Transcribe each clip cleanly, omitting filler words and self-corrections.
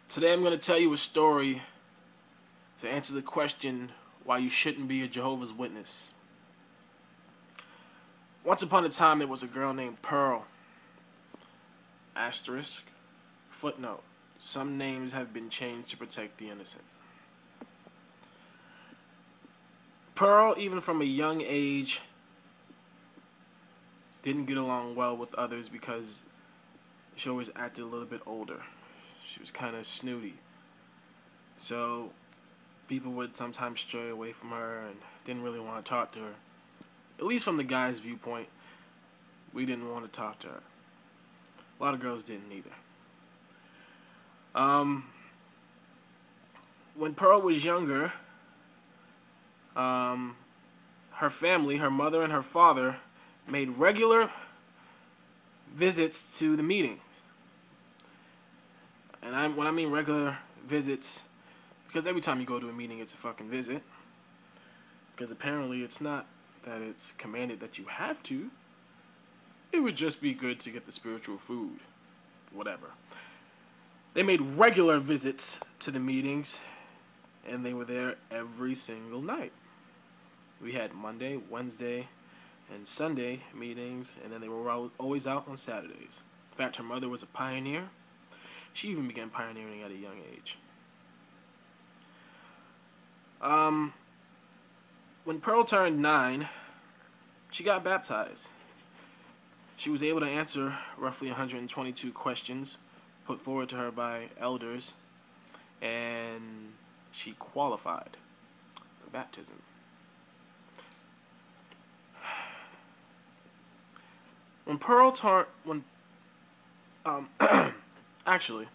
Today I'm going to tell you a story to answer the question why you shouldn't be a Jehovah's Witness. Once upon a time there was a girl named Pearl. Asterisk. Footnote. Some names have been changed to protect the innocent. Pearl, even from a young age, didn't get along well with others because she always acted a little bit older. She was kind of snooty. So people would sometimes stray away from her and didn't really want to talk to her. At least from the guy's viewpoint, we didn't want to talk to her. A lot of girls didn't either. When Pearl was younger, her family, her mother and her father, made regular visits to the meetings. And when I mean regular visits, because every time you go to a meeting, it's a fucking visit. Because apparently it's not that it's commanded that you have to. It would just be good to get the spiritual food. Whatever. They made regular visits to the meetings, and they were there every single night. We had Monday, Wednesday, and Sunday meetings, and then they were always out on Saturdays. In fact, her mother was a pioneer. She even began pioneering at a young age. When Pearl turned 9, she got baptized. She was able to answer roughly 122 questions put forward to her by elders, and she qualified for baptism. When Pearl actually,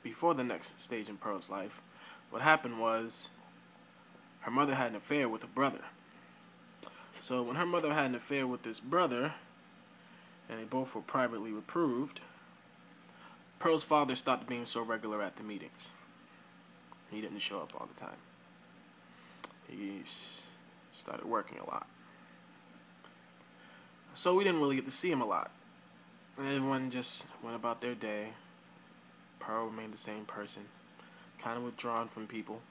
before the next stage in Pearl's life, what happened was her mother had an affair with a brother. So when her mother had an affair with this brother, and they both were privately reproved, Pearl's father stopped being so regular at the meetings. He didn't show up all the time. He started working a lot. So we didn't really get to see him a lot. And everyone just went about their day. Pearl remained the same person, kind of withdrawn from people.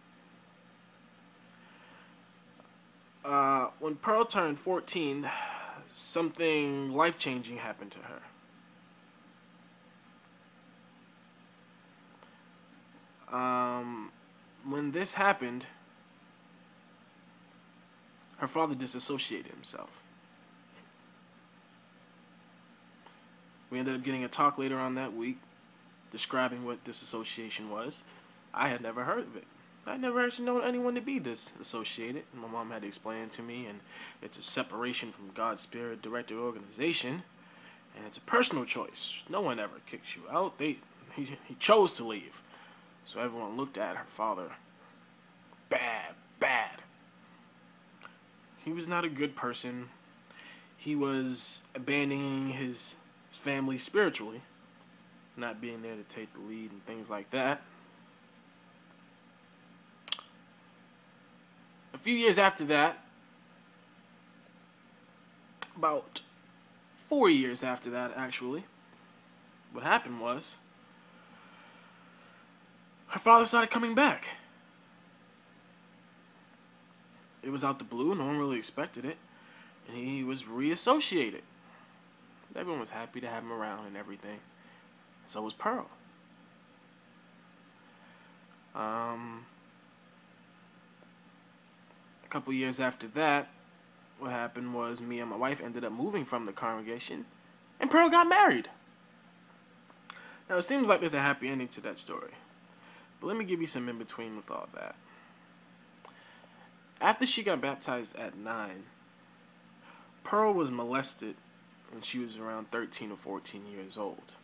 When Pearl turned 14, something life-changing happened to her. When this happened, her father disassociated himself. We ended up getting a talk later on that week describing what disassociation was. I had never heard of it. I never actually known anyone to be disassociated. My mom had to explain it to me, and it's a separation from God's Spirit-directed organization, and it's a personal choice. No one ever kicks you out. He chose to leave. So everyone looked at her father. Bad. He was not a good person. He was abandoning his family spiritually, not being there to take the lead and things like that. A few years after that, about 4 years after that actually, what happened was her father started coming back. It was out the blue, no one really expected it, and he was reassociated. Everyone was happy to have him around and everything. So was Pearl. A couple years after that, what happened was me and my wife ended up moving from the congregation, and Pearl got married. Now, it seems like there's a happy ending to that story, but let me give you some in between with all that. After she got baptized at 9, Pearl was molested when she was around 13 or 14 years old.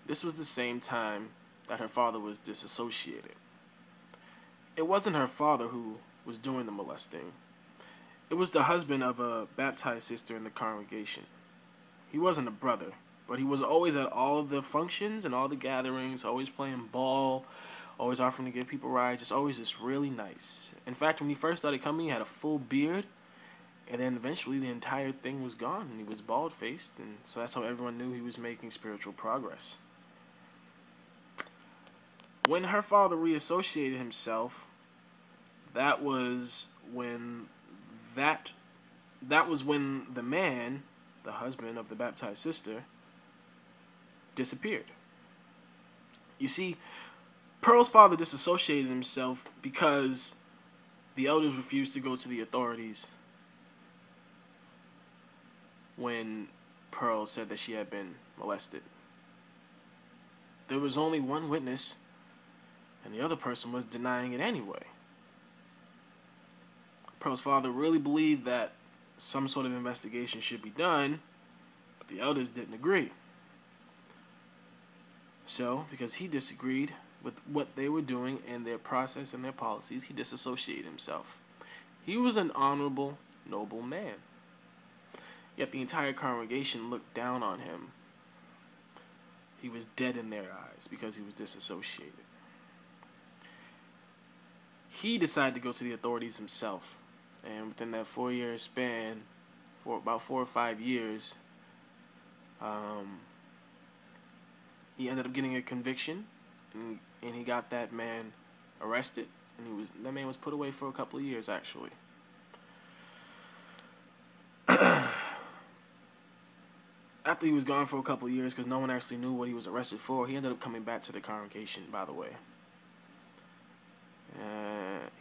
This was the same time that her father was disassociated. It wasn't her father who was doing the molesting. It was the husband of a baptized sister in the congregation. He wasn't a brother, but he was always at all the functions and all the gatherings, always playing ball, always offering to give people rides, just always just really nice. In fact, when he first started coming, he had a full beard, and then eventually the entire thing was gone, and he was bald-faced, and so that's how everyone knew he was making spiritual progress. When her father reassociated himself, that was when the man, the husband of the baptized sister, disappeared. You see, Pearl's father disassociated himself because the elders refused to go to the authorities when Pearl said that she had been molested. There was only one witness, and the other person was denying it anyway. Pearl's father really believed that some sort of investigation should be done, but the elders didn't agree. So, because he disagreed with what they were doing and their process and their policies, he disassociated himself. He was an honorable, noble man. Yet the entire congregation looked down on him. He was dead in their eyes because he was disassociated. He decided to go to the authorities himself. And within that 4-year span, for about 4 or 5 years, he ended up getting a conviction, and he got that man arrested, and that man was put away for a couple of years, actually. After he was gone for a couple of years, because no one actually knew what he was arrested for, he ended up coming back to the congregation, by the way.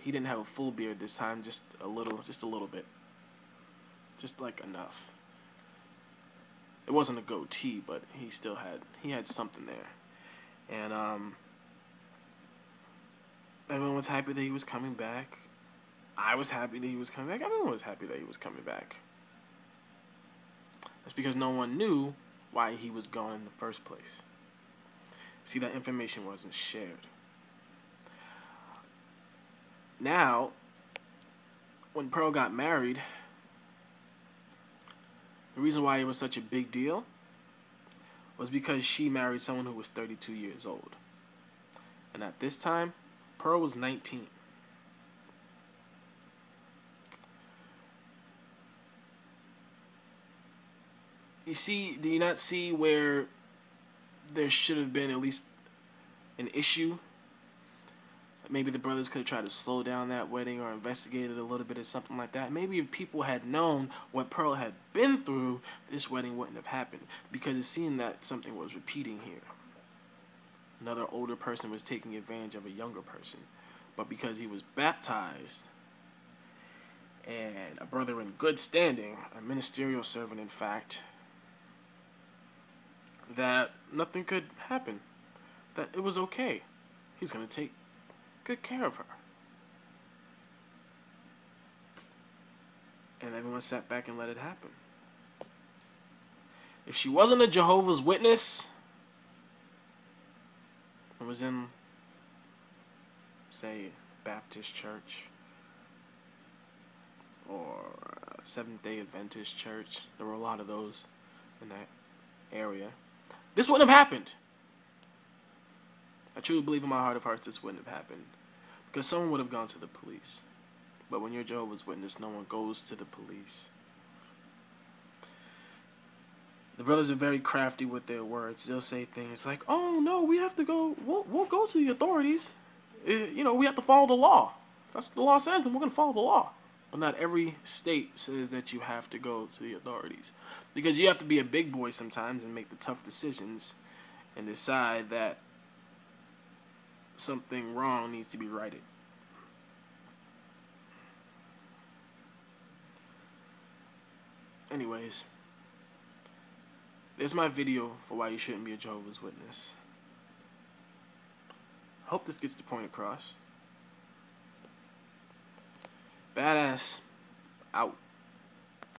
He didn't have a full beard this time, just a little bit. Just like enough. It wasn't a goatee, but he had something there. And everyone was happy that he was coming back. I was happy that he was coming back. Everyone was happy that he was coming back. That's because no one knew why he was gone in the first place. See, that information wasn't shared. Now, when Pearl got married, the reason why it was such a big deal was because she married someone who was 32 years old. And at this time, Pearl was 19. You see, do you not see where there should have been at least an issue? Maybe the brothers could have tried to slow down that wedding or investigate it a little bit or something like that. Maybe if people had known what Pearl had been through, this wedding wouldn't have happened. Because it seemed that something was repeating here. Another older person was taking advantage of a younger person. But because he was baptized and a brother in good standing, a ministerial servant in fact, that nothing could happen. That it was okay. He's going to take good care of her. And everyone sat back and let it happen. If she wasn't a Jehovah's Witness and was in, say, Baptist church or Seventh-day Adventist church, there were a lot of those in that area, this wouldn't have happened. I truly believe in my heart of hearts this wouldn't have happened. Because someone would have gone to the police. But when you're Jehovah's Witness, no one goes to the police. The brothers are very crafty with their words. They'll say things like, oh no, we have to go, we'll go to the authorities. We have to follow the law. If that's what the law says, then we're going to follow the law. But not every state says that you have to go to the authorities. Because you have to be a big boy sometimes and make the tough decisions and decide that something wrong needs to be righted. Anyways, there's my video for why you shouldn't be a Jehovah's Witness. Hope this gets the point across. Badass out.